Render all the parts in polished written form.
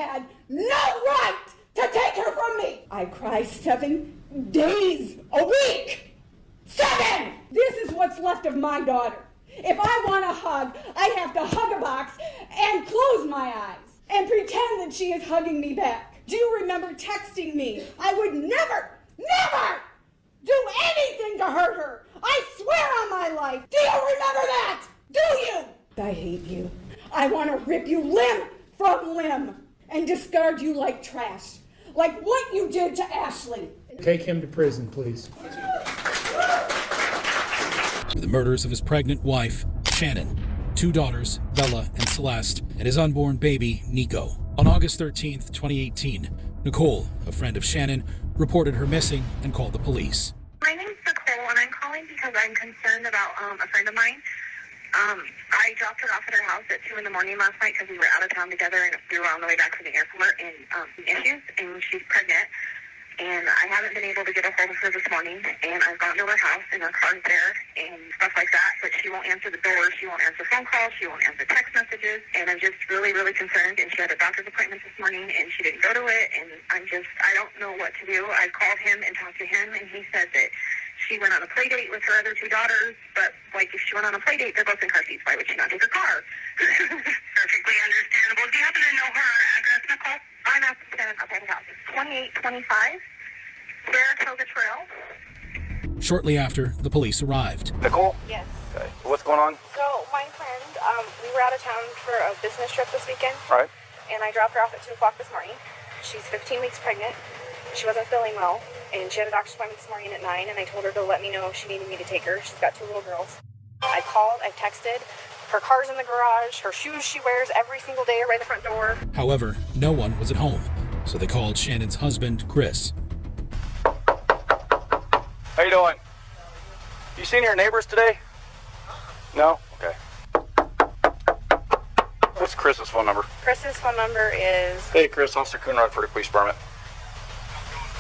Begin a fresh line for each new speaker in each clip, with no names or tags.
had no right to take her from me. I cry 7 days a week. 7! This is what's left of my daughter. If I want a hug, I have to hug a box and close my eyes and pretend that she is hugging me back. Do you remember texting me? I would never do anything to hurt her. I swear on my life. Do you remember that? Do you? I hate you. I want to rip you limb from limb and discard you like trash. Like what you did to Ashley.
Take him to prison, please.
For the murders of his pregnant wife, Shannon, 2 daughters, Bella and Celeste, and his unborn baby, Nico. On August 13th, 2018, Nicole, a friend of Shannon, reported her missing and called the police.
My name's Nicole, and I'm calling because I'm concerned about a friend of mine. I dropped her off at her house at 2 in the morning last night because we were out of town together, and we were on the way back from the airport, and some issues, and she's pregnant. And I haven't been able to get a hold of her this morning, and I've gone to her house, and her car's there, and stuff like that, but she won't answer the door, she won't answer phone calls, she won't answer text messages, and I'm just really, really concerned, and she had a doctor's appointment this morning, and she didn't go to it, and I don't know what to do. I called him and talked to him, and he said that she went on a play date with her other 2 daughters, but, like, if she went on a play date, they're both in car seats. Why would she not take her car? Perfectly understandable. Do you happen to know her address, Nicole? I'm at the outside the house. It's 2825 Saratoga Trail.
Shortly after, the police arrived.
Nicole?
Yes.
Okay. What's going on?
So, my friend, we were out of town for a business trip this weekend.
Right.
And I dropped her off at 2 o'clock this morning. She's 15 weeks pregnant. She wasn't feeling well. And she had a doctor's appointment this morning at 9, and I told her to let me know if she needed me to take her. She's got 2 little girls. I called, I texted. Her car's in the garage. Her shoes she wears every single day are right in the front door.
However, no one was at home, so they called Shannon's husband, Chris.
How you doing? You seen your neighbors today? No? Okay. What's Chris's phone number?
Chris's phone number is...
Hey, Chris, Officer Coonrod for the police department.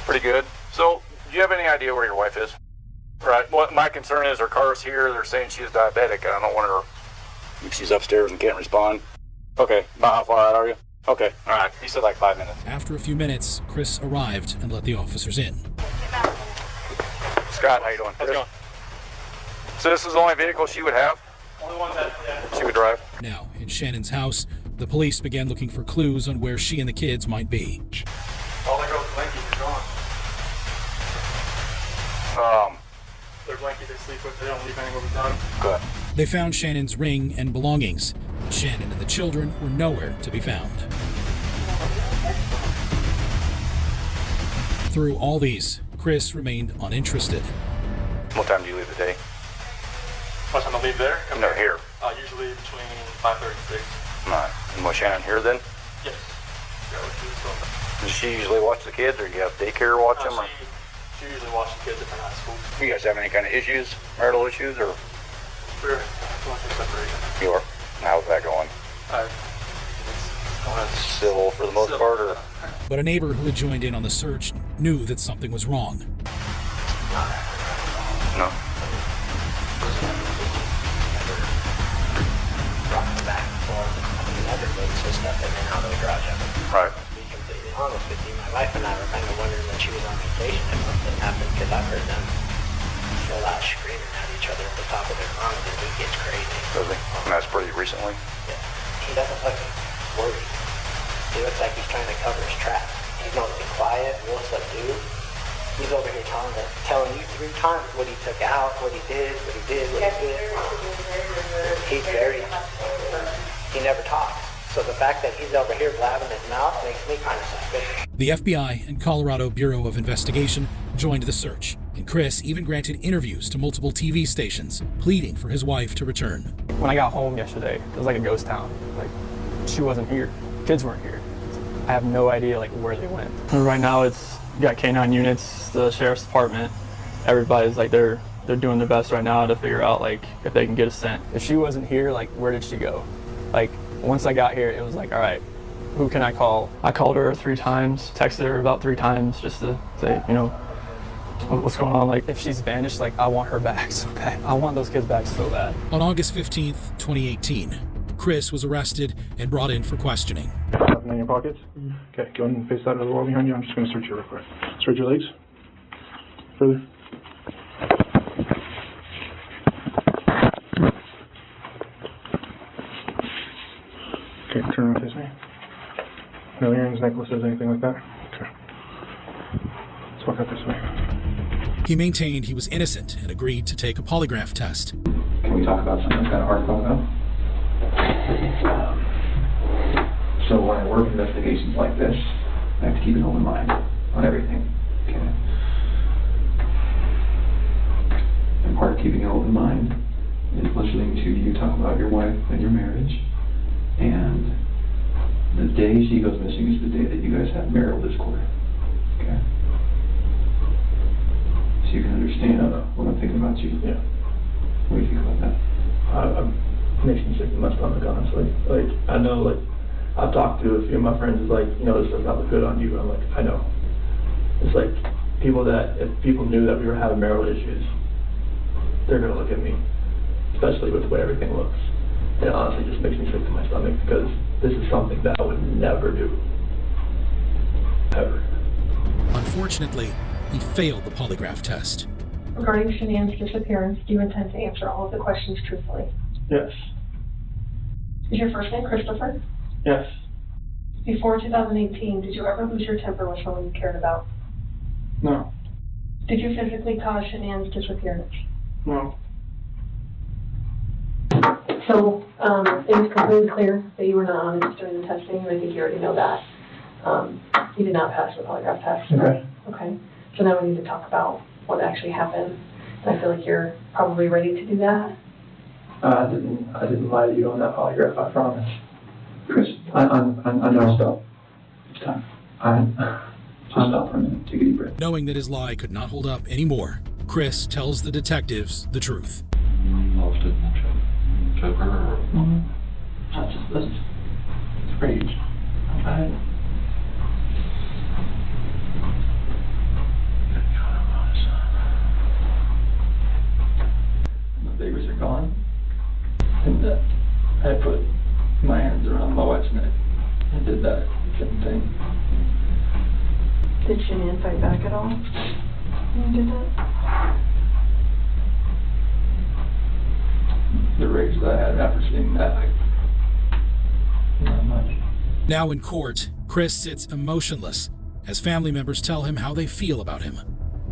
Pretty good. So, do you have any idea where your wife is? Right. What my concern is her car's here. They're saying she's diabetic, and I don't want her... If she's upstairs and can't respond. Okay. About how far out are you? Okay. All right. You said like 5 minutes.
After a few minutes, Chris arrived and let the officers in.
Scott, how you doing?
How's it going?
So this is the only vehicle she would have?
Only one that,
She would drive?
Now, in Shannon's house, the police began looking for clues on where she and the kids might be.
all the girls' blankies are gone. Their blanket they sleep with, they don't leave anywhere without them.
Good.
They found Shannon's ring and belongings, but Shannon and the children were nowhere to be found. Through all these, Chris remained uninterested.
What time do you leave the day?
What time I leave there?
No, here.
Usually between 5:30 and 6.
All right. And was Shannon here then?
Yes. Yeah, what she was doing.
Does she usually watch the kids, or you have daycare watch them? Or?
She usually watches the kids if they're not at school.
You guys have any kind of issues, marital issues, or?
We're going through separation.
You are? How's that going?
It's going
Civil for the most part, or?
But a neighbor who had joined in on the search knew that something was wrong.
No. Right.
To be completely honest with you, my wife and I were kind of wondering when she was on vacation if something happened, because I've heard them full out screaming at each other at the top of their lungs, and he gets crazy.
Does he? And that's pretty recently?
Yeah. He doesn't look worried. He looks like he's trying to cover his tracks. He's not being quiet, real subdued. He's over here telling you 3 times what he took out, what he did, what he did. He's very, he never talks. So the fact that he's over here blabbing his mouth makes me kind of suspicious.
The FBI and Colorado Bureau of Investigation joined the search, and Chris even granted interviews to multiple TV stations, pleading for his wife to return.
When I got home yesterday, it was like a ghost town. Like, she wasn't here. Kids weren't here. I have no idea like where they went. And right now it's, you got K9 units, the sheriff's department. Everybody's like, they're doing their best right now to figure out like if they can get a scent. If she wasn't here, like where did she go? Like once I got here, it was like, all right, who can I call? I called her 3 times, texted her about 3 times just to say, you know, what's going on? Like if she's vanished, like I want her back so bad. I want those kids back so bad.
On August 15th, 2018, Chris was arrested and brought in for questioning.
I
your pockets? Okay, go ahead and face that other wall behind you. I'm just going to search you real quick. Spread your legs. Further. Okay, turn around, face me. No earrings, necklaces, anything like that? Okay. Let's walk out this way.
He maintained he was innocent and agreed to take a polygraph test.
Can we talk about something that's kind of hard to talk about? So when I work investigations like this, I have to keep an open mind on everything. Okay. And part of keeping an open mind is listening to you talk about your wife and your marriage. And the day she goes missing is the day that you guys have marital discord. Okay. So you can understand what I'm thinking about you.
Yeah.
What do you think about that?
Makes me sick to my stomach, honestly. Like, I know, like, I've talked to a few of my friends, like, you know, this does not look good on you. I'm like, I know. It's like, people that, if people knew that we were having marital issues, they're going to look at me, especially with the way everything looks. And it honestly just makes me sick to my stomach because this is something that I would never do. Ever.
Unfortunately, he failed the polygraph test.
Regarding Shanann's disappearance, do you intend to answer all of the questions truthfully?
Yes.
Is your first name Christopher?
Yes.
Before 2018, did you ever lose your temper with someone you cared about?
No.
Did you physically cause Shanann's disappearance?
No.
So, it was completely clear that you were not honest during the testing, and I think you already know that. You did not pass the polygraph test.
Okay.
Okay. So now we need to talk about what actually happened. And I feel like you're probably ready to do that.
I didn't lie to you on that polygraph, I promise.
Chris, I know. Stop. It's time. Just stop for a minute. Take a deep breath.
Knowing that his lie could not hold up anymore, Chris tells the detectives the truth.
Lost it in the choker or...
That's strange. The babies are gone. And I put my hands around my wife's neck. I did that same thing.
Did Shanann fight back at all when you did that?
The rage that I had after seeing that, not much.
Now in court, Chris sits emotionless as family members tell him how they feel about him.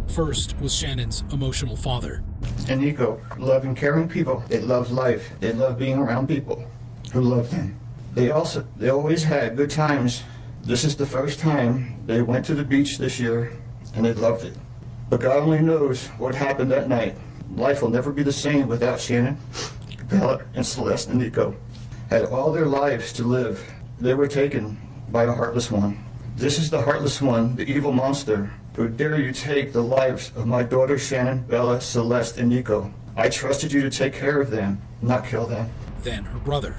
First was Shannon's emotional father.
And Nico, loving, caring people. They love life. They love being around people who love them. They always had good times. This is the first time they went to the beach this year, and they loved it. But God only knows what happened that night. Life will never be the same without Shannon, Bella, and Celeste and Nico. Had all their lives to live. They were taken by a heartless one. This is the heartless one, the evil monster. Who dare you take the lives of my daughters Shannon, Bella, Celeste, and Nico? I trusted you to take care of them, not kill them.
Then her brother.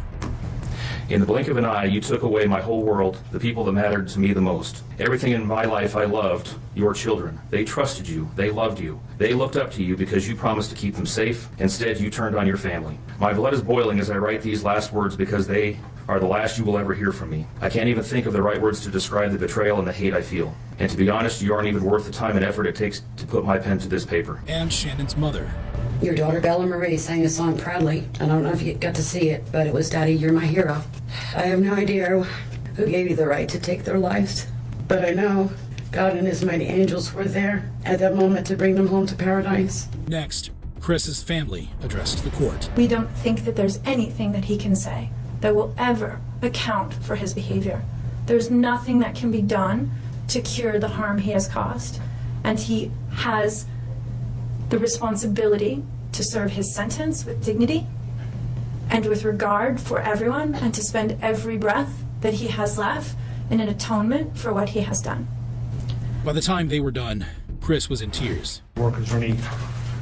In the blink of an eye, you took away my whole world, the people that mattered to me the most. Everything in my life I loved, your children. They trusted you. They loved you. They looked up to you because you promised to keep them safe. Instead, you turned on your family. My blood is boiling as I write these last words because they are the last you will ever hear from me. I can't even think of the right words to describe the betrayal and the hate I feel. And to be honest, you aren't even worth the time and effort it takes to put my pen to this paper.
And Shannon's mother.
Your daughter Bella Marie sang a song proudly. I don't know if you got to see it, but it was Daddy, You're My Hero. I have no idea who gave you the right to take their lives, but I know God and his mighty angels were there at that moment to bring them home to paradise.
Next, Chris's family addressed the court.
We don't think that there's anything that he can say that will ever account for his behavior. There's nothing that can be done to cure the harm he has caused, and he has the responsibility to serve his sentence with dignity and with regard for everyone, and to spend every breath that he has left in an atonement for what he has done.
By the time they were done, Chris was in tears.
Is there any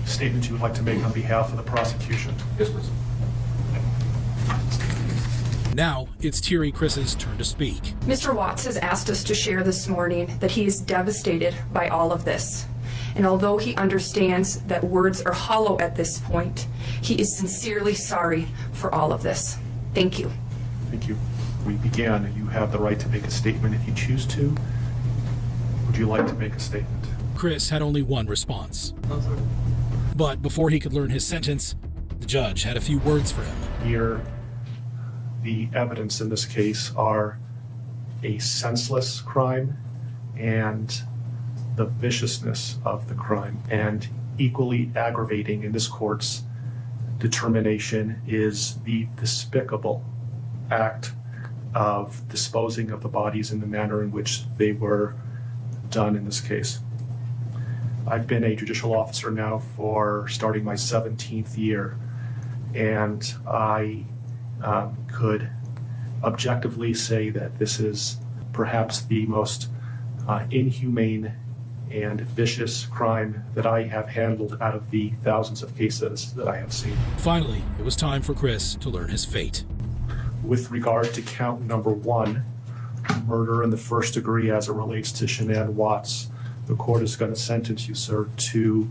statements you would like to make on behalf of the prosecution?
Yes, please.
Now, it's teary Chris's turn to speak.
Mr. Watts has asked us to share this morning that he is devastated by all of this. And although he understands that words are hollow at this point, he is sincerely sorry for all of this. Thank you.
Thank you.
we began, you have the right to make a statement if you choose to. Would you like to make a statement?
Chris had only one response.
No, sir.
But before he could learn his sentence, the judge had a few words for him.
Here, the evidence in this case are a senseless crime and the viciousness of the crime. And equally aggravating in this court's determination is the despicable act of disposing of the bodies in the manner in which they were done in this case. I've been a judicial officer now for starting my 17th year, and I could objectively say that this is perhaps the most inhumane and vicious crime that I have handled out of the thousands of cases that I have seen.
Finally, it was time for Chris to learn his fate.
With regard to count number 1, murder in the first degree as it relates to Shanann Watts, the court is going to sentence you, sir, to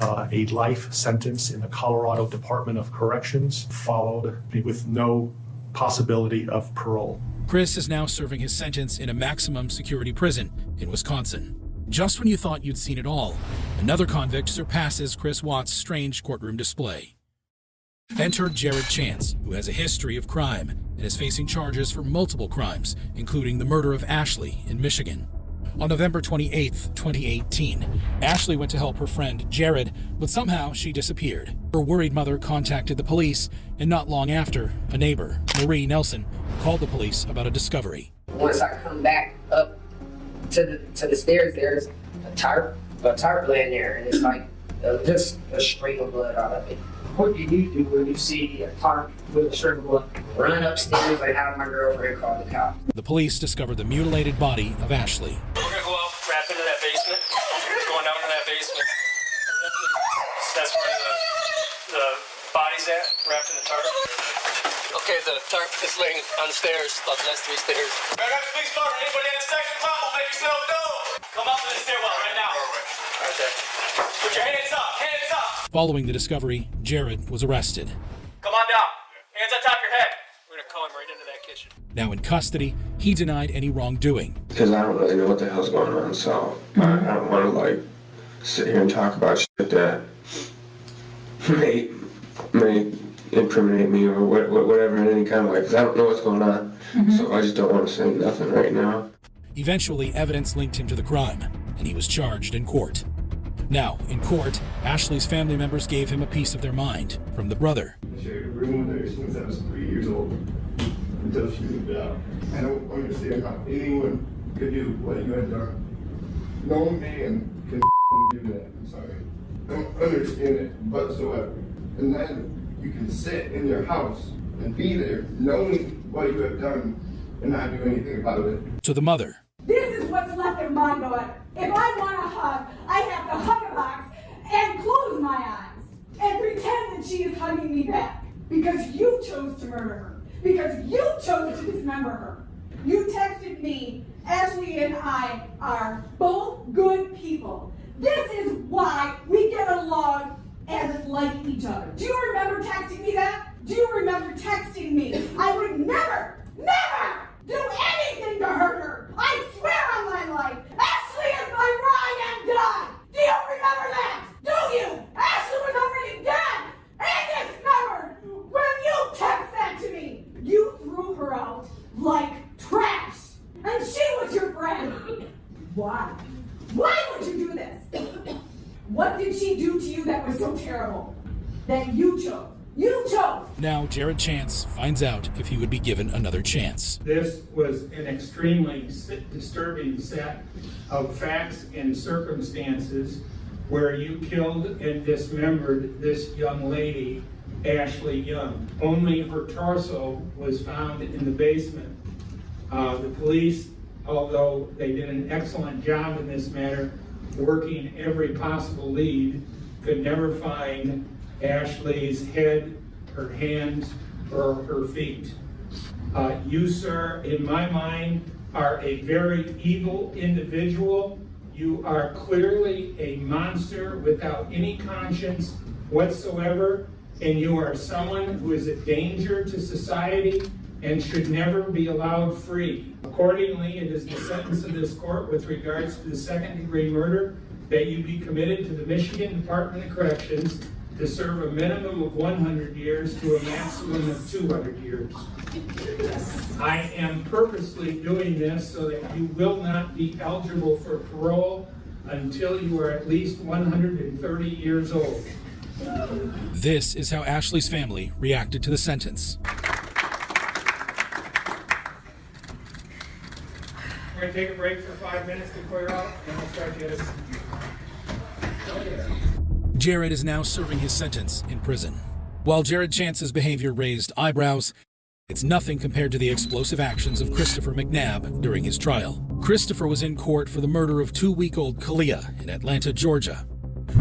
a life sentence in the Colorado Department of Corrections, followed with no possibility of parole.
Chris is now serving his sentence in a maximum security prison in Wisconsin. Just when you thought you'd seen it all, another convict surpasses Chris Watts' strange courtroom display. Enter Jared Chance, who has a history of crime and is facing charges for multiple crimes, including the murder of Ashley in Michigan. On November 28, 2018, Ashley went to help her friend Jared, but somehow she disappeared. Her worried mother contacted the police, and not long after, a neighbor, Marie Nelson, called the police about a discovery.
Once I come back up to the stairs, there's a tarp laying there, and it's like just a stream of blood out of it. What do you do when you see a tarp with a stream of blood? Run upstairs and have my girlfriend call the cops.
The police discovered the mutilated body of Ashley.
We're gonna go out, wrap into that basement. Going down to that basement. That's where the body's at, wrapped in the tarp. Okay, the tarp is laying on the stairs, about the last 3 stairs. I got the police department. Anybody in the section? Come on, make yourself known. Come up to the stairwell right now. Right there. Put your hands up, hands up.
Following the discovery, Jared was arrested.
Come on down. Hands on top of your head. We're gonna call him right into that kitchen.
Now in custody, he denied any wrongdoing.
Because I don't really know what the hell's going on, so I don't want to sit here and talk about shit that may incriminate me or whatever in any kind of way, because I don't know what's going on. So I just don't want to say nothing right now.
Eventually, evidence linked him to the crime, and he was charged in court. Now, in court, Ashley's family members gave him a piece of their mind from the brother.
I shared a room with her since I was 3 years old, until she moved out. I don't understand how anyone could do what you had done. No man can do that, I'm sorry. I don't understand it whatsoever. And then you can sit in your house and be there knowing what you have done and not do anything about it.
To the mother.
This is what's left of my daughter. If I want a hug, I have to hug a box and close my eyes and pretend that she is hugging me back because you chose to murder her, because you chose to dismember her. You texted me, Ashley and I are both good people. This is why we get along and like each other. Do you remember texting me that? Do you remember texting me? I would never do anything to hurt her. I swear on my life. Ashley is my ride and die. Do you remember that? Do you? Ashley was already dead and dismembered when you text that to me. You threw her out like trash, and she was your friend. Why? Why would you do this? What did she do to you that was so terrible that you chose? You chose!
Now Jared Chance finds out if he would be given another chance.
This was an extremely disturbing set of facts and circumstances where you killed and dismembered this young lady, Ashley Young. Only her torso was found in the basement. The police, although they did an excellent job in this matter, working every possible lead, could never find Ashley's head, her hands, or her feet. You, sir, in my mind, are a very evil individual. You are clearly a monster without any conscience whatsoever, and you are someone who is a danger to society and should never be allowed free. Accordingly, it is the sentence of this court with regards to the second-degree murder that you be committed to the Michigan Department of Corrections to serve a minimum of 100 years to a maximum of 200 years. I am purposely doing this so that you will not be eligible for parole until you are at least 130 years old.
This is how Ashley's family reacted to the sentence.
We're going to take a break for 5 minutes to clear out, and we'll start this.
Jared is now serving his sentence in prison. While Jared Chance's behavior raised eyebrows, it's nothing compared to the explosive actions of Christopher McNabb during his trial. Christopher was in court for the murder of 2-week-old Kalia in Atlanta, Georgia.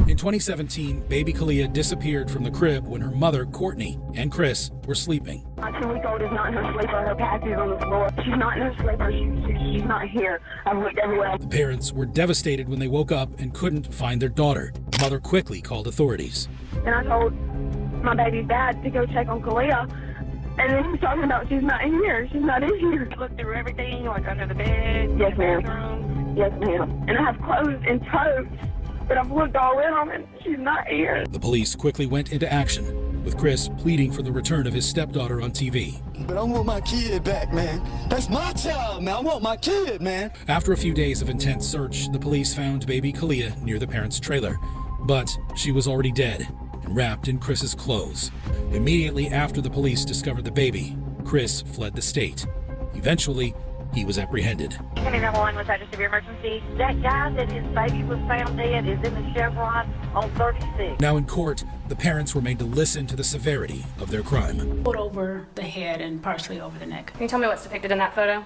In 2017, baby Kalia disappeared from the crib when her mother, Courtney, and Chris were sleeping.
My 2-week-old is not in her sleeper. Her pad is on the floor. She's not in her sleeper. She's not here. I've looked everywhere.
The parents were devastated when they woke up and couldn't find their daughter. The mother quickly called authorities.
And I told my baby's dad to go check on Kalia. And then he's talking about she's not in here. She's not in here. Look through everything, like under the bed, yes, ma'am. Yes, ma'am. And I have clothes and totes, but I've looked all in them and she's not here.
The police quickly went into action, with Chris pleading for the return of his stepdaughter on TV.
But I want my kid back, man. That's my child, man. I want my kid, man.
After a few days of intense search, the police found baby Kalia near the parents' trailer, but she was already dead and wrapped in Chris's clothes. Immediately after the police discovered the baby, Chris fled the state. Eventually, he was apprehended.
County 911, was that just a severe emergency? That guy that his baby was found dead is in the Chevron on 36.
Now in court, the parents were made to listen to the severity of their crime.
Put over the head and partially over the neck.
Can you tell me what's depicted in that photo?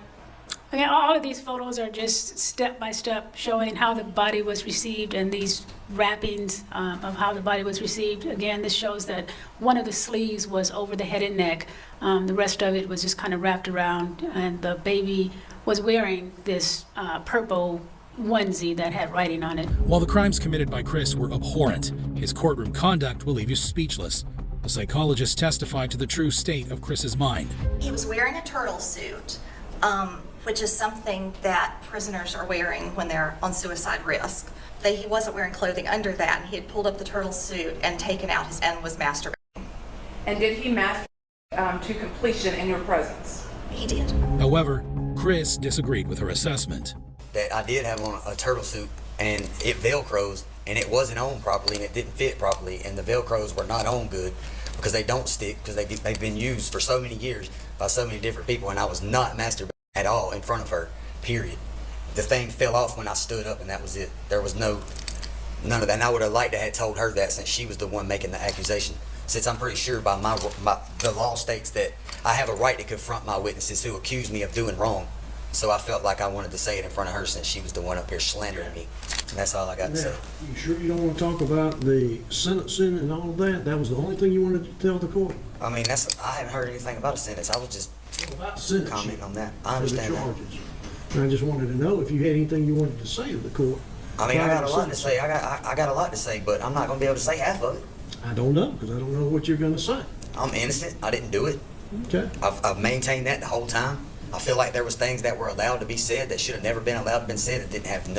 Okay, all of these photos are just step by step showing how the body was received and these wrappings of how the body was received. Again, this shows that one of the sleeves was over the head and neck. The rest of it was just kind of wrapped around, and the baby was wearing this purple onesie that had writing on it.
While the crimes committed by Chris were abhorrent, his courtroom conduct will leave you speechless. A psychologist testified to the true state of Chris's mind.
He was wearing a turtle suit, which is something that prisoners are wearing when they're on suicide risk. He wasn't wearing clothing under that, and he had pulled up the turtle suit and taken out his and was masturbating.
And did he masturbate to completion in your presence?
He did.
However, Chris disagreed with her assessment.
That I did have on a turtle suit, and it velcros, and it wasn't on properly, and it didn't fit properly, and the velcros were not on good because they don't stick, because they've been used for so many years by so many different people, and I was not masturbating at all in front of her, period. The thing fell off when I stood up, and that was it. There was none of that, and I would have liked to have told her that, since she was the one making the accusation, since I'm pretty sure by the law states that I have a right to confront my witnesses who accuse me of doing wrong. So I felt like I wanted to say it in front of her, since she was the one up here slandering me. And that's all I got to say.
You sure you don't want to talk about the sentencing and all of that? That was the only thing you wanted to tell the court?
I mean, I haven't heard anything about a sentence. I was just commenting on that. I understand that.
And I just wanted to know if you had anything you wanted to say to the court.
I mean, I got a lot to say. I got a lot to say, but I'm not going to be able to say half of it.
I don't know, because I don't know what you're going to say.
I'm innocent. I didn't do it.
Okay.
I've maintained that the whole time. I feel like there was things that were allowed to be said that should have never been allowed to be said, that didn't have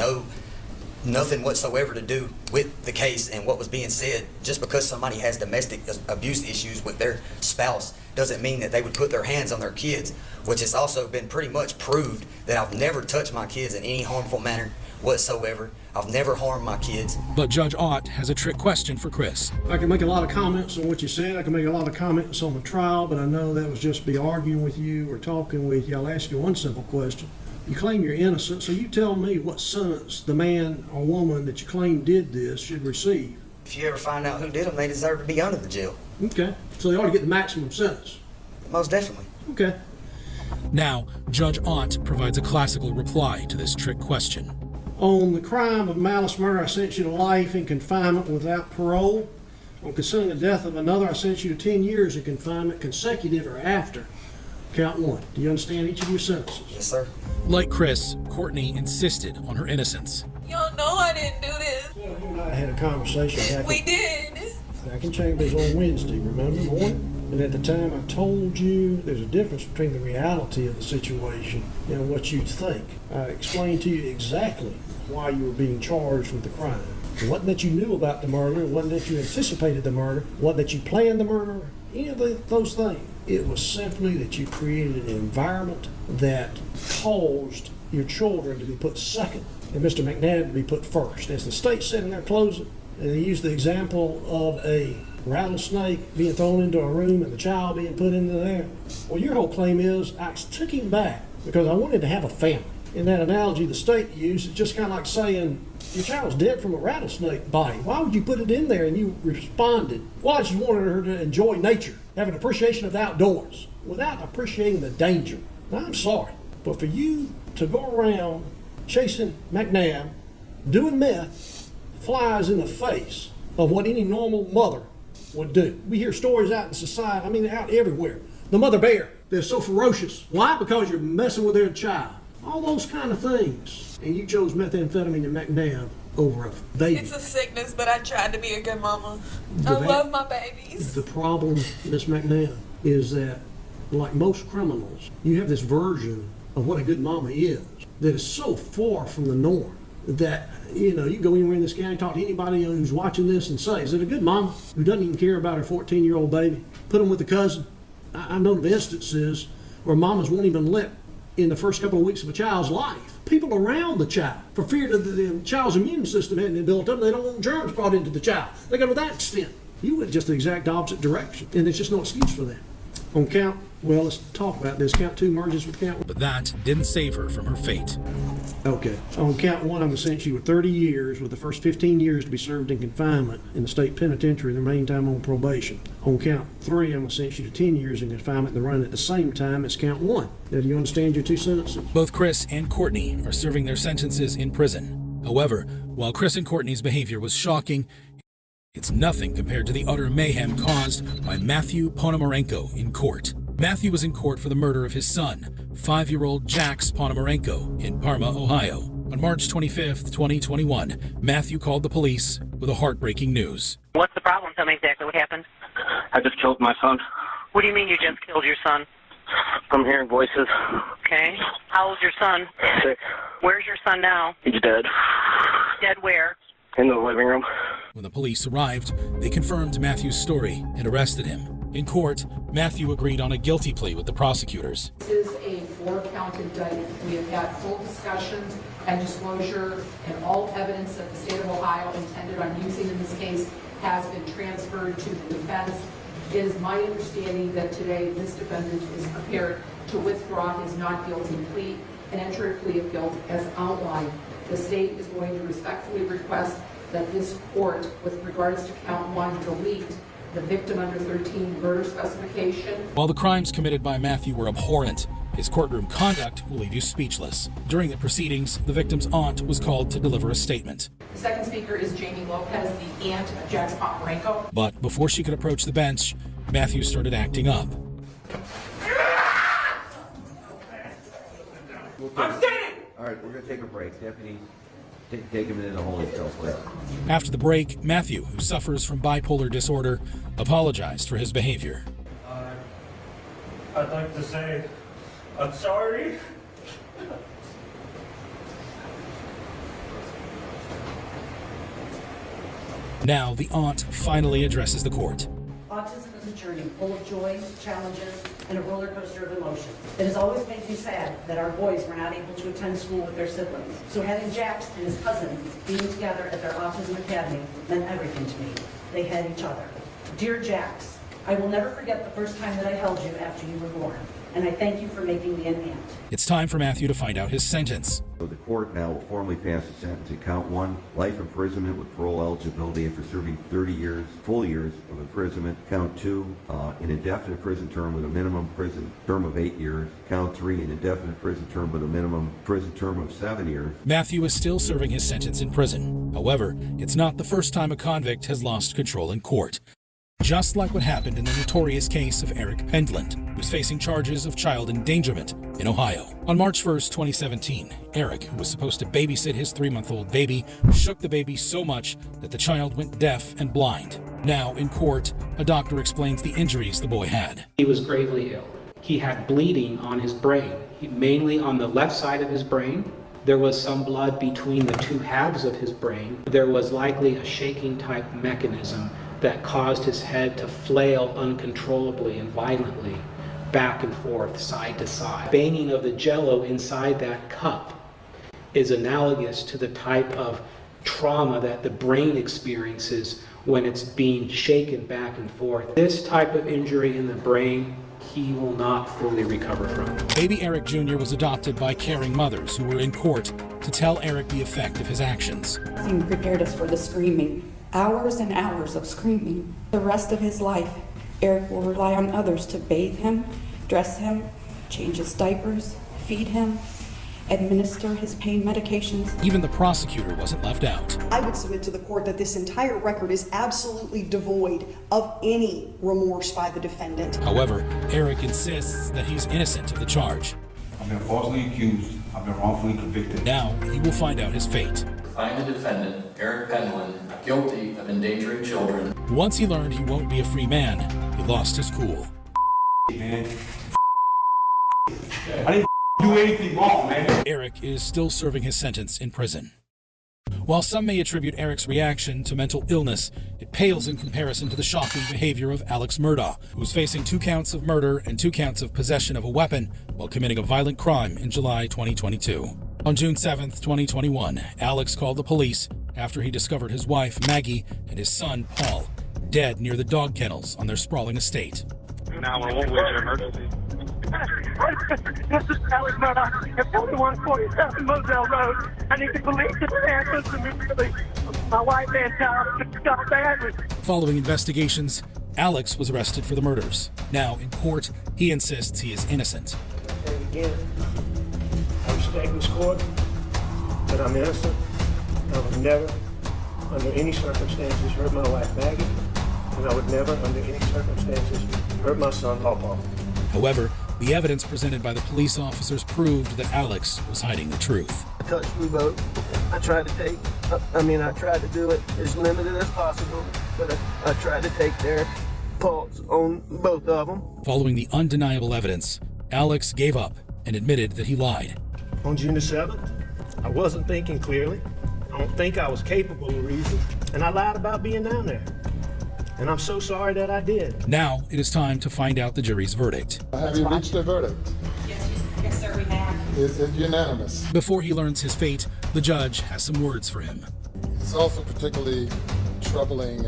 nothing whatsoever to do with the case and what was being said. Just because somebody has domestic abuse issues with their spouse doesn't mean that they would put their hands on their kids, which has also been pretty much proved that I've never touched my kids in any harmful manner whatsoever. I've never harmed my kids.
But Judge Ott has a trick question for Chris.
I can make a lot of comments on what you said. I can make a lot of comments on the trial, but I know that was just be arguing with you or talking with you. I'll ask you one simple question. You claim you're innocent, so you tell me what sentence the man or woman that you claim did this should receive.
If you ever find out who did them, they deserve to be under the jail.
Okay. So they ought to get the maximum sentence.
Most definitely.
Okay.
Now, Judge Ott provides a classical reply to this trick question.
On the crime of malice murder, I sentence you to life in confinement without parole. On concealing the death of another, I sentence you to 10 years in confinement, consecutive or after. Count one. Do you understand each of your sentences?
Yes, sir.
Like Chris, Courtney insisted on her innocence.
Y'all know I didn't do this.
Well, you and I had a conversation
We did.
back in Chambers on Wednesday, remember, morning? And at the time I told you there's a difference between the reality of the situation and what you think. I explained to you exactly why you were being charged with the crime. It wasn't that you knew about the murder, it wasn't that you anticipated the murder, it wasn't that you planned the murder, any of those things. It was simply that you created an environment that caused your children to be put second and Mr. McNabb to be put first. As the state said in their closing, and they used the example of a rattlesnake being thrown into a room and the child being put into there. Well, your whole claim is I took him back because I wanted to have a family. In that analogy the state used, it's just kind of like saying your child's dead from a rattlesnake bite. Why would you put it in there? And you responded, well, I just wanted her to enjoy nature, have an appreciation of the outdoors, without appreciating the danger. Now, I'm sorry, but for you to go around chasing McNabb, doing meth, flies in the face of what any normal mother would do. We hear stories out in society, I mean, out everywhere. The mother bear, they're so ferocious. Why? Because you're messing with their child. All those kind of things. And you chose methamphetamine and McNabb over a baby.
It's a sickness, but I tried to be a good mama. I love my babies.
The problem, Miss McNabb, is that, like most criminals, you have this version of what a good mama is that is so far from the norm that, you go anywhere in this county, talk to anybody who's watching this and say, is it a good mama who doesn't even care about her 14-year-old baby? Put them with a cousin. I've known of instances where mamas won't even let in the first couple of weeks of a child's life people around the child for fear that the child's immune system hadn't been built up. They don't want germs brought into the child. They go to that extent. You went just the exact opposite direction, and there's just no excuse for that. On count, well, let's talk about this. Count 2 merges with count 1.
But that didn't save her from her fate.
Okay. On count 1, I'm going to sentence you with 30 years, with the first 15 years to be served in confinement in the state penitentiary, the remaining time on probation. On count 3, I'm going to sentence you to 10 years in confinement and run at the same time as count 1. Now, do you understand your 2 sentences?
Both Chris and Courtney are serving their sentences in prison. However, while Chris and Courtney's behavior was shocking, it's nothing compared to the utter mayhem caused by Matthew Ponomarenko in court. Matthew was in court for the murder of his son, 5-year-old Jax Ponomarenko, in Parma, Ohio. On March 25th, 2021, Matthew called the police with a heartbreaking news.
What's the problem? Tell me exactly what happened.
I just killed my son.
What do you mean you just killed your son?
I'm hearing voices.
Okay. How old's your son?
6.
Where's your son now?
He's dead.
Dead where?
In the living room.
When the police arrived, they confirmed Matthew's story and arrested him. In court, Matthew agreed on a guilty plea with the prosecutors.
This is a 4-count indictment. We have had full discussions and disclosure, and all evidence that the state of Ohio intended on using in this case has been transferred to the defense. It is my understanding that today this defendant is prepared to withdraw his not guilty plea and enter a plea of guilt as outlined. The state is going to respectfully request that this court, with regards to count 1, delete the victim under 13 murder specification.
While the crimes committed by Matthew were abhorrent, his courtroom conduct will leave you speechless. During the proceedings, the victim's aunt was called to deliver a statement.
The second speaker is Jamie Lopez, the aunt of Jax Ponomarenko.
But before she could approach the bench, Matthew started acting up.
I'm standing! All right, we're going to take a break. Deputy, take him into the holding cell, please.
After the break, Matthew, who suffers from bipolar disorder, apologized for his behavior.
I'd like to say I'm sorry.
Now the aunt finally addresses the court.
Autism is a journey full of joy, challenges, and a roller coaster of emotions. It has always made me sad that our boys were not able to attend school with their siblings. So having Jax and his cousin being together at their autism academy meant everything to me. They had each other. Dear Jax, I will never forget the first time that I held you after you were born, and I thank you for making me an aunt.
It's time for Matthew to find out his sentence.
So the court now will formally pass the sentence in count 1, life imprisonment with parole eligibility after serving 30 years, full years of imprisonment. Count 2, an indefinite prison term with a minimum prison term of 8 years. Count 3, an indefinite prison term with a minimum prison term of 7 years.
Matthew is still serving his sentence in prison. However, it's not the first time a convict has lost control in court. just like what happened in the notorious case of Eric Pendland, who's facing charges of child endangerment in Ohio. On March 1st, 2017, Eric, who was supposed to babysit his 3-month-old baby, shook the baby so much that the child went deaf and blind. Now, in court, a doctor explains the injuries the boy had.
He was gravely ill. He had bleeding on his brain, mainly on the left side of his brain. There was some blood between the two halves of his brain. There was likely a shaking type mechanism that caused his head to flail uncontrollably and violently back and forth, side to side. Banging of the jello inside that cup is analogous to the type of trauma that the brain experiences when it's being shaken back and forth. This type of injury in the brain, he will not fully recover from.
Baby Eric Jr. was adopted by caring mothers who were in court to tell Eric the effect of his actions.
He prepared us for the screaming. Hours and hours of screaming. The rest of his life, Eric will rely on others to bathe him, dress him, change his diapers, feed him, administer his pain medications.
Even the prosecutor wasn't left out.
I would submit to the court that this entire record is absolutely devoid of any remorse by the defendant.
However, Eric insists that he's innocent of the charge.
I've been falsely accused. I've been wrongfully convicted.
Now he will find out his fate.
Find the defendant, Eric Pendland, guilty of endangering children.
Once he learned he won't be a free man, he lost his cool.
Man. I didn't do anything wrong, man.
Eric is still serving his sentence in prison. While some may attribute Eric's reaction to mental illness, it pales in comparison to the shocking behavior of Alex Murdaugh, who's facing 2 counts of murder and 2 counts of possession of a weapon while committing a violent crime in July 2022. On June 7th, 2021, Alex called the police after he discovered his wife, Maggie, and his son, Paul, dead near the dog kennels on their sprawling estate.
911, where's your emergency?
This is Alex Murdaugh at 4147 Moselle Road. I need the police to answer immediately. My wife and child got badly.
Following investigations, Alex was arrested for the murders. Now, in court, he insists he is innocent.
And again, I state in this court that I'm innocent. I would never, under any circumstances, hurt my wife Maggie, and I would never, under any circumstances, hurt my son Paul.
However, the evidence presented by the police officers proved that Alex was hiding the truth.
I touched me both. I tried to do it as limited as possible, but I tried to take their pulse on both of them.
Following the undeniable evidence, Alex gave up and admitted that he lied.
On June the 7th, I wasn't thinking clearly. I don't think I was capable of reason, and I lied about being down there. And I'm so sorry that I did.
Now it is time to find out the jury's verdict.
Have you reached a verdict?
Yes, sir, we have.
Is it unanimous?
Before he learns his fate, the judge has some words for him.
It's also particularly troubling,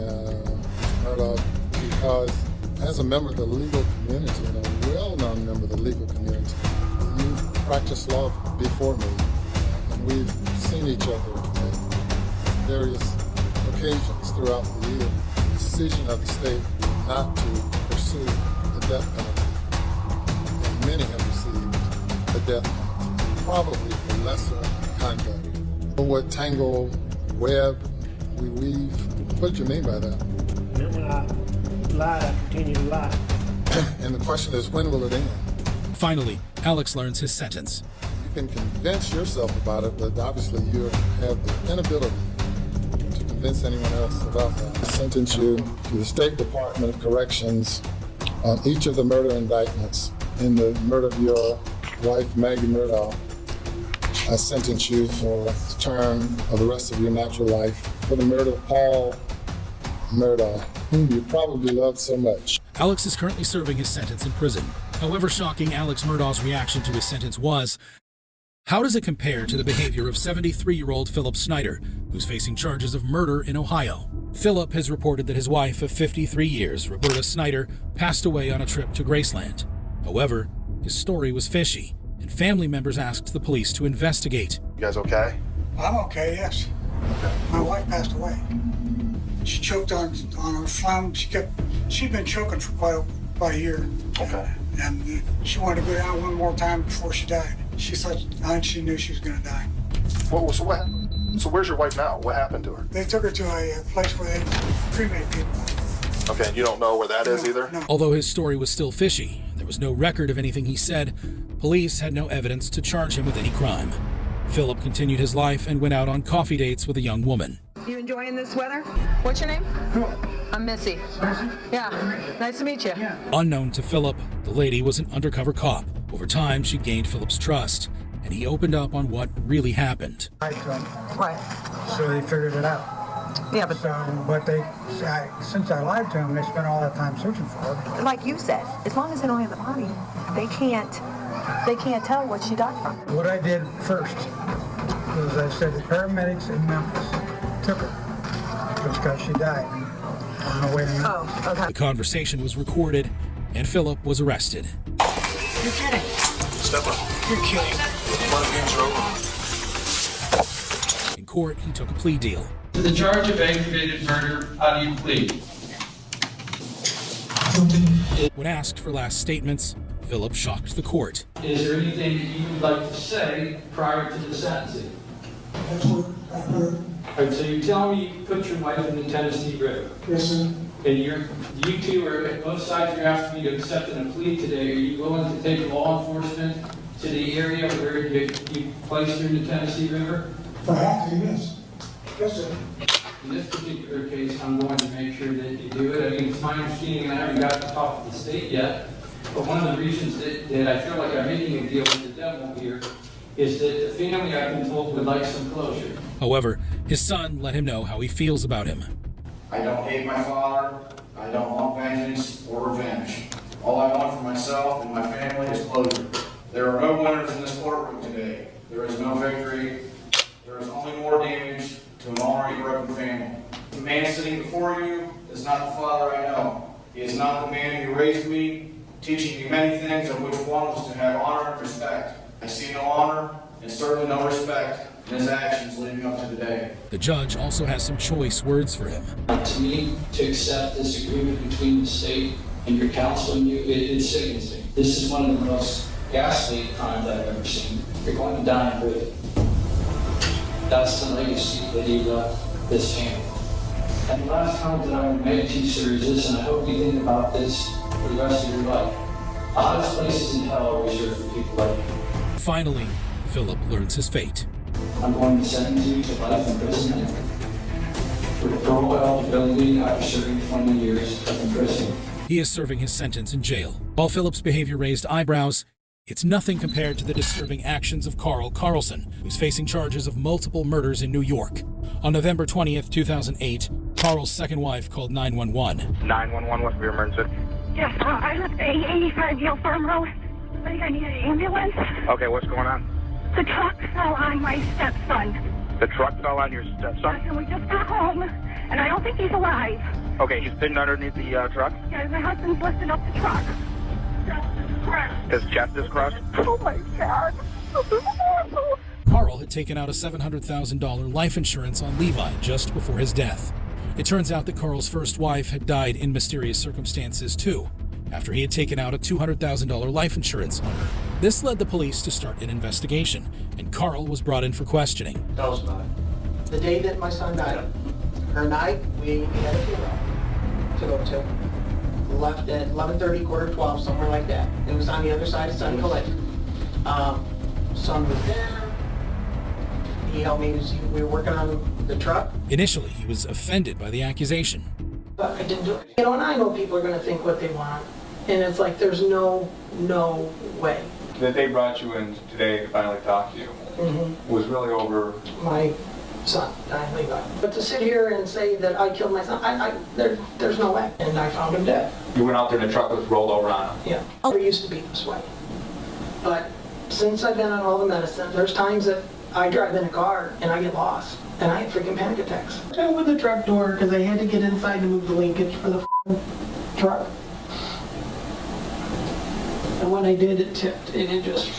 Murdaugh, because as a member of the legal community, and a well-known member of the legal community, you practiced law before me, and we've seen each other on various occasions throughout the year. The decision of the state not to pursue the death penalty, and many have received the death penalty, probably for lesser conduct. What tangle, web, we weave, what do you mean by that?
When I lied, I continue to lie.
And the question is, when will it end?
Finally, Alex learns his sentence.
You can convince yourself about it, but obviously you have the inability to convince anyone else about that. I sentence you to the State Department of Corrections on each of the murder indictments in the murder of your wife, Maggie Murdaugh. I sentence you for the term of the rest of your natural life for the murder of Paul Murdaugh, whom you probably loved so much.
Alex is currently serving his sentence in prison. However shocking Alex Murdaugh's reaction to his sentence was, how does it compare to the behavior of 73-year-old Philip Snyder, who's facing charges of murder in Ohio? Philip has reported that his wife of 53 years, Roberta Snyder, passed away on a trip to Graceland. However, his story was fishy, and family members asked the police to investigate.
You guys okay?
I'm okay, yes. My wife passed away. She choked on her phlegm. She'd been choking for about a year.
Okay.
And she wanted to go down one more time before she died. She thought, I think she knew she was going to die.
So what happened? So where's your wife now? What happened to her?
They took her to a place where they cremate people.
Okay, you don't know where that is either?
Although his story was still fishy, there was no record of anything he said. Police had no evidence to charge him with any crime. Philip continued his life and went out on coffee dates with a young woman.
You enjoying this weather? What's your name? I'm Missy. Yeah, nice to meet you.
Unknown to Philip, the lady was an undercover cop. Over time, she gained Philip's trust, and he opened up on what really happened.
What?
So they figured it out.
Yeah, but
Since I lied to them, they spent all that time searching for her.
like you said, as long as they don't have the body, they can't tell what she died from.
What I did first was I said the paramedics in Memphis took her just because she died on the way to Memphis.
Oh, okay.
The conversation was recorded, and Philip was arrested.
You're kidding.
Step up.
You're kidding.
One of the games are over.
In court, he took a plea deal.
To the charge of aggravated murder, how do you plead?
When asked for last statements, Philip shocked the court.
Is there anything that you would like to say prior to the sentencing?
That's what I heard.
All right, so you tell me you put your wife in the Tennessee River.
Yes, sir.
And you two are, both sides are asking you to accept a plea today. Are you willing to take law enforcement to the area where you placed her in the Tennessee River?
If I have to, yes. Yes, sir.
In this particular case, I'm going to make sure that you do it. I mean, it's my understanding, and I haven't got to talk to the state yet, but one of the reasons that I feel like I'm making a deal with the devil here is that the family, I've been told, would like some closure.
However, his son let him know how he feels about him.
I don't hate my father. I don't want vengeance or revenge. All I want for myself and my family is closure. There are no winners in this courtroom today. There is no victory. There is only more damage to an already broken family. The man sitting before you is not the father I know. He is not the man who raised me, teaching me many things, of which one was to have honor and respect. I see no honor and certainly no respect in his actions leading up to the day.
The judge also has some choice words for him.
To me, to accept this agreement between the state and your counsel and you, it sickens me. This is one of the most ghastly crimes I've ever seen. You're going to die in prison. That's the legacy that he left this family. And the last comment that I would make to you, sir, is this, and I hope you think about this for the rest of your life. The hottest places in hell are reserved for people like you.
Finally, Philip learns his fate.
I'm going to sentence you to life imprisonment for parole eligibility after serving 20 years of imprisonment.
He is serving his sentence in jail. While Philip's behavior raised eyebrows, it's nothing compared to the disturbing actions of Carl Carlson, who's facing charges of multiple murders in New York. On November 20th, 2008, Carl's second wife called 911.
911, what's your emergency?
Yes, I left a 85 Yale Farm Road. I think I need an ambulance.
Okay, what's going on?
The truck fell on my stepson.
The truck fell on your stepson?
And we just got home, and I don't think he's alive.
Okay, he's sitting underneath the truck?
Yeah, my husband's lifting up the truck.
His chest is crushed?
Oh my God.
Carl had taken out a $700,000 life insurance on Levi just before his death. It turns out that Carl's first wife had died in mysterious circumstances too, after he had taken out a $200,000 life insurance on her. This led the police to start an investigation, and Carl was brought in for questioning.
Tell us about it. The day that my son died, her night, we had a funeral to go to. Left at 11:30, 11:45, somewhere like that. It was on the other side of Sunny Lake. Son was there. He helped me. We were working on the truck.
Initially, he was offended by the accusation.
But I didn't do it. You know, and I know people are going to think what they want. And it's like, there's no way.
That they brought you in today to finally talk to you was really over
my son, Levi. But to sit here and say that I killed my son, there's no way. And I found him dead.
You went out there and the truck was rolled over on him.
Yeah. I never used to be this way. But since I've been on all the medicine, there's times that I drive in a car and I get lost. And I had freaking panic attacks. I opened the truck door because I had to get inside to move the linkage for the truck. And when I did, it tipped and it just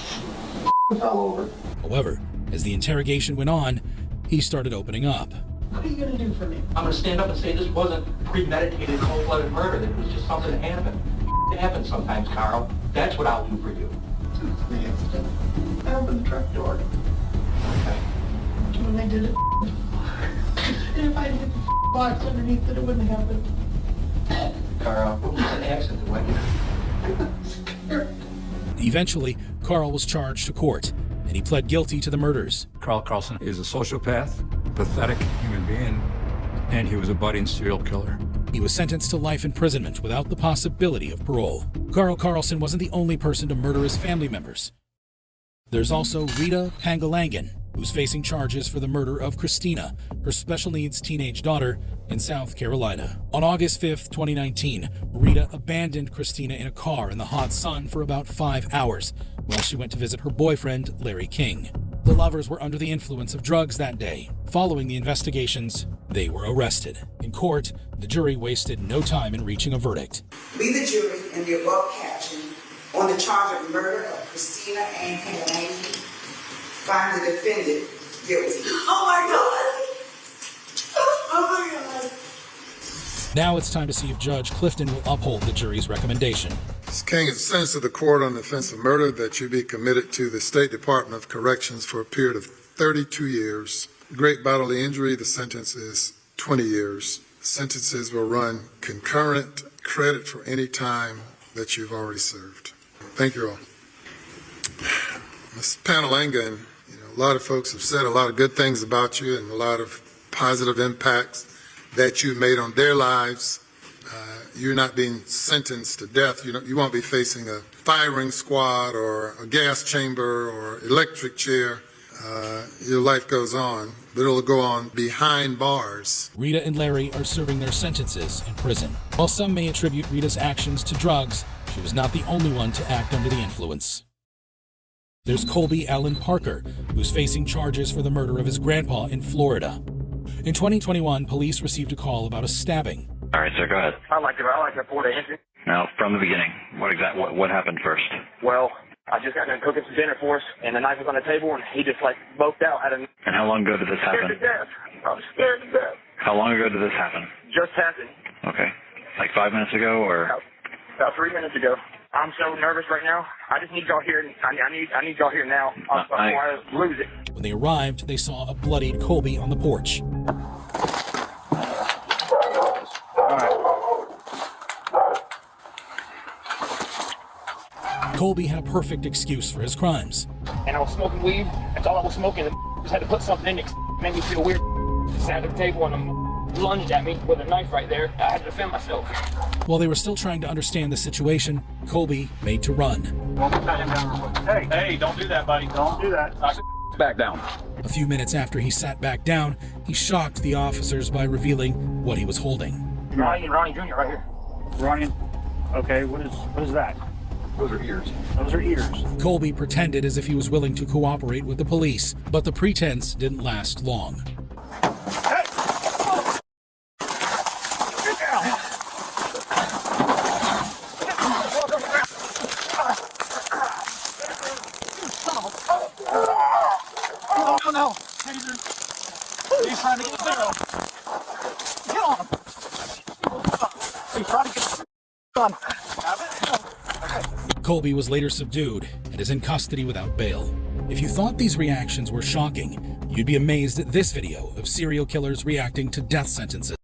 fell over.
However, as the interrogation went on, he started opening up.
What are you going to do for me?
I'm going to stand up and say this wasn't premeditated, cold-blooded murder. That it was just something that happened. It happens sometimes, Carl. That's what I'll do for you.
I opened the truck door.
Okay.
When I did it, and if I did the box underneath it, it wouldn't happen. Carl. What was an accident? What?
Eventually, Carl was charged to court, and he pled guilty to the murders.
Carl Carlson is a sociopath, pathetic human being, and he was a budding serial killer.
He was sentenced to life imprisonment without the possibility of parole. Carl Carlson wasn't the only person to murder his family members. There's also Rita Pangalangan, who's facing charges for the murder of Christina, her special needs teenage daughter, in South Carolina. On August 5th, 2019, Rita abandoned Christina in a car in the hot sun for about 5 hours while she went to visit her boyfriend, Larry King. The lovers were under the influence of drugs that day. Following the investigations, they were arrested. In court, the jury wasted no time in reaching a verdict.
We, the jury, in the above caption, on the charge of murder of Christina Ann Pangalangan, find the defendant guilty. Oh my God! Oh my God!
Now it's time to see if Judge Clifton will uphold the jury's recommendation.
Ms. King is sentenced to the court on the offense of murder that you be committed to the State Department of Corrections for a period of 32 years. Great bodily injury, the sentence is 20 years. Sentences will run concurrent, credit for any time that you've already served. Thank you all. Ms. Pangalangan, a lot of folks have said a lot of good things about you and a lot of positive impacts that you made on their lives. You're not being sentenced to death. You won't be facing a firing squad or a gas chamber or electric chair. Your life goes on, but it'll go on behind bars.
Rita and Larry are serving their sentences in prison. While some may attribute Rita's actions to drugs, she was not the only one to act under the influence. There's Colby Allen Parker, who's facing charges for the murder of his grandpa in Florida. In 2021, police received a call about a stabbing.
All right, sir, go ahead.
I like to report an incident.
Now, from the beginning, what happened first?
Well, I just got done cooking some dinner for us, and the knife was on the table, and he just boked out.
And how long ago did this happen?
Scared to death. I'm scared to death.
How long ago did this happen?
Just happened.
Okay. Like 5 minutes ago, or?
About 3 minutes ago. I'm so nervous right now. I just need y'all here. I need y'all here now before I lose it.
When they arrived, they saw a bloodied Colby on the porch. Colby had a perfect excuse for his crimes.
And I was smoking weed. That's all I was smoking. Just had to put something in it. Made me feel weird. Sat at the table and lunged at me with a knife right there. I had to defend myself.
While they were still trying to understand the situation, Colby made to run.
Hey, don't do that, buddy. Don't do that.
Back down.
A few minutes after he sat back down, he shocked the officers by revealing what he was holding.
Ronnie Jr. right here.
Ronnie. Okay, what is that?
Those are ears.
Those are ears.
Colby pretended as if he was willing to cooperate with the police, but the pretense didn't last long.
Oh no! He's trying to get the barrel. Get on him! He's trying to get the gun.
Colby was later subdued and is in custody without bail. If you thought these reactions were shocking, you'd be amazed at this video of serial killers reacting to death sentences.